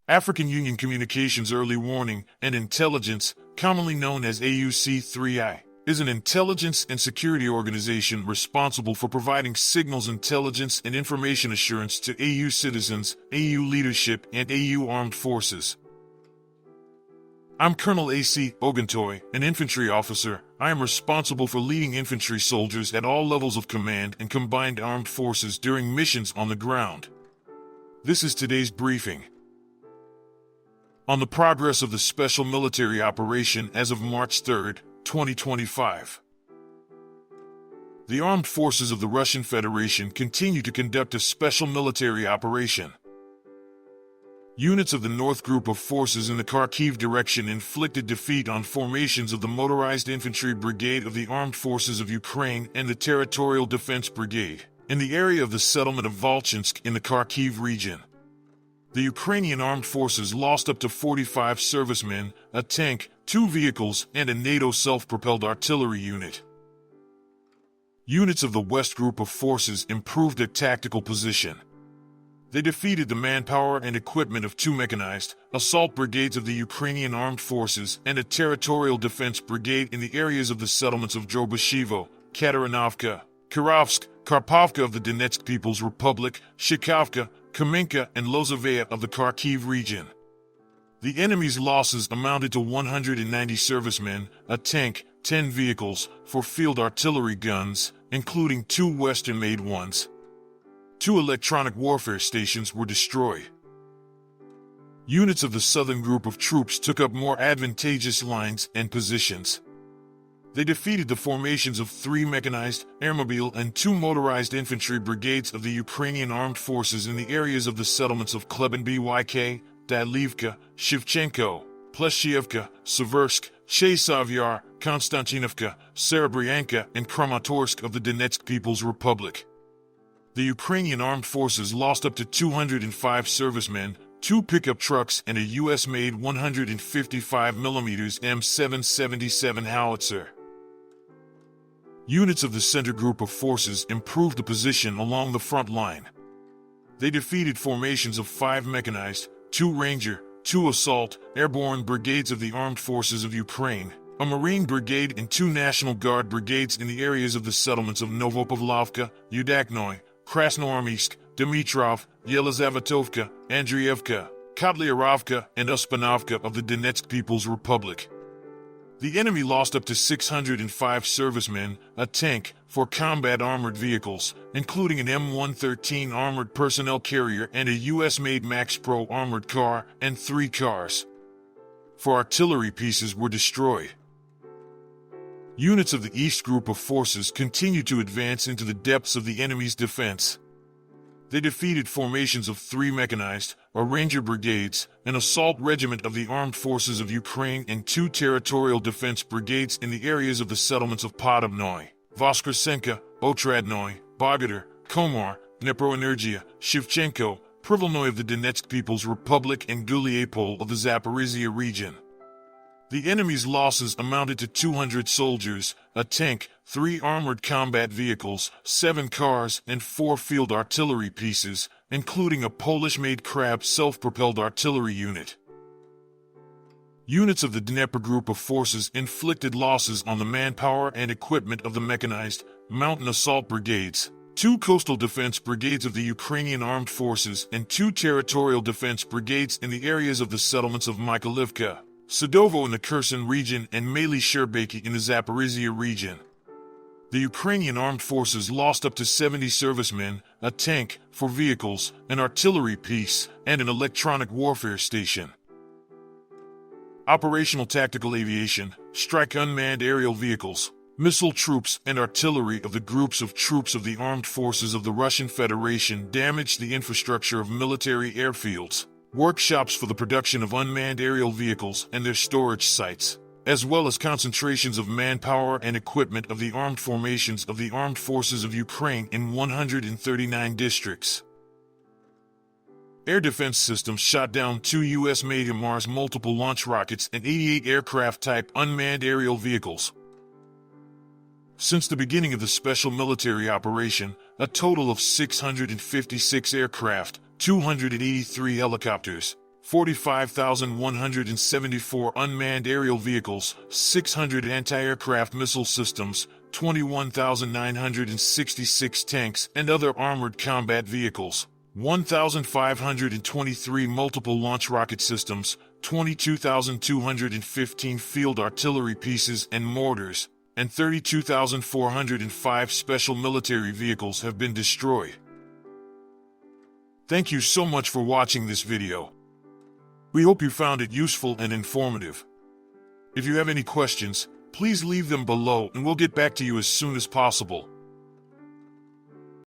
African Union Communications Early Warning and Intelligence, commonly known as AUC3I, is an intelligence and security organization responsible for providing signals intelligence and information assurance to AU citizens, AU leadership, and AU armed forces. I'm Colonel A.C. Oguntoye, an infantry officer. I am responsible for leading infantry soldiers at all levels of command and combined armed forces during missions on the ground. This is today's briefing. On the progress of the special military operation as of March 3, 2025. The armed forces of the Russian Federation continue to conduct a special military operation. Units of the North Group of Forces in the Kharkiv direction inflicted defeat on formations of the Motorized Infantry Brigade of the Armed Forces of Ukraine and the Territorial Defense Brigade in the area of the settlement of Volchansk in the Kharkiv region. The Ukrainian armed forces lost up to 45 servicemen, a tank, 2 vehicles, and a NATO self-propelled artillery unit. Units of the West Group of Forces improved their tactical position. They defeated the manpower and equipment of 2 mechanized assault brigades of the Ukrainian armed forces and a territorial defense brigade in the areas of the settlements of Drobashevo, Katarinovka, Kirovsk, Karpovka of the Donetsk People's Republic, Shikhavka, Kamenka, and Lozovaya of the Kharkiv region. The enemy's losses amounted to 190 servicemen, a tank, 10 vehicles, 4 field artillery guns, including 2 Western-made ones. 2 electronic warfare stations were destroyed. Units of the Southern Group of troops took up more advantageous lines and positions. They defeated the formations of 3 mechanized, airmobile, and 2 motorized infantry brigades of the Ukrainian armed forces in the areas of the settlements of Klebenbyk, Dadlivka, Shevchenko, Pleshchevka, Seversk, Chesavyar, Konstantinovka, Serebryanka, and Kramatorsk of the Donetsk People's Republic. The Ukrainian armed forces lost up to 205 servicemen, 2 pickup trucks, and a U.S.-made 155mm M777 howitzer. Units of the Center Group of Forces improved the position along the front line. They defeated formations of 5 mechanized, 2 Ranger, 2 assault, airborne brigades of the Armed Forces of Ukraine, a Marine brigade, and 2 National Guard brigades in the areas of the settlements of Novopavlovka, Yudaknoy, Krasnoarmysk, Dmitrov, Yelizavetovka, Andrievka, Kotliarovka, and Uspanovka of the Donetsk People's Republic. The enemy lost up to 605 servicemen, a tank, 4 combat armored vehicles, including an M113 armored personnel carrier and a U.S.-made Max Pro armored car, and 3 cars. 4 artillery pieces were destroyed. Units of the East Group of Forces continued to advance into the depths of the enemy's defense. They defeated formations of 3 mechanized, or Ranger brigades, an assault regiment of the Armed Forces of Ukraine, and 2 territorial defense brigades in the areas of the settlements of Podobnoy, Voskresenka, Otradnoy, Bogodar, Komar, Dneproenergia, Shevchenko, Privolnoy of the Donetsk People's Republic, and Guliapol of the Zaporizhia region. The enemy's losses amounted to 200 soldiers, a tank, 3 armored combat vehicles, 7 cars, and 4 field artillery pieces, including a Polish-made Krab self-propelled artillery unit. Units of the Dnieper Group of Forces inflicted losses on the manpower and equipment of the mechanized, mountain assault brigades, 2 coastal defense brigades of the Ukrainian armed forces, and 2 territorial defense brigades in the areas of the settlements of Mykolivka, Sadovo in the Kherson region, and Maly Sherbaki in the Zaporizhia region. The Ukrainian armed forces lost up to 70 servicemen, a tank, 4 vehicles, an artillery piece, and an electronic warfare station. Operational tactical aviation, strike unmanned aerial vehicles, missile troops, and artillery of the groups of troops of the armed forces of the Russian Federation damaged the infrastructure of military airfields, workshops for the production of unmanned aerial vehicles and their storage sites, as well as concentrations of manpower and equipment of the armed formations of the Armed Forces of Ukraine in 139 districts. Air defense systems shot down 2 U.S.-made Mars multiple launch rockets and 88 aircraft-type unmanned aerial vehicles. Since the beginning of the special military operation, a total of 656 aircraft, 283 helicopters, 45,174 unmanned aerial vehicles, 600 anti-aircraft missile systems, 21,966 tanks and other armored combat vehicles, 1,523 multiple launch rocket systems, 22,215 field artillery pieces and mortars, and 32,405 special military vehicles have been destroyed. Thank you so much for watching this video. We hope you found it useful and informative. If you have any questions, please leave them below and we'll get back to you as soon as possible.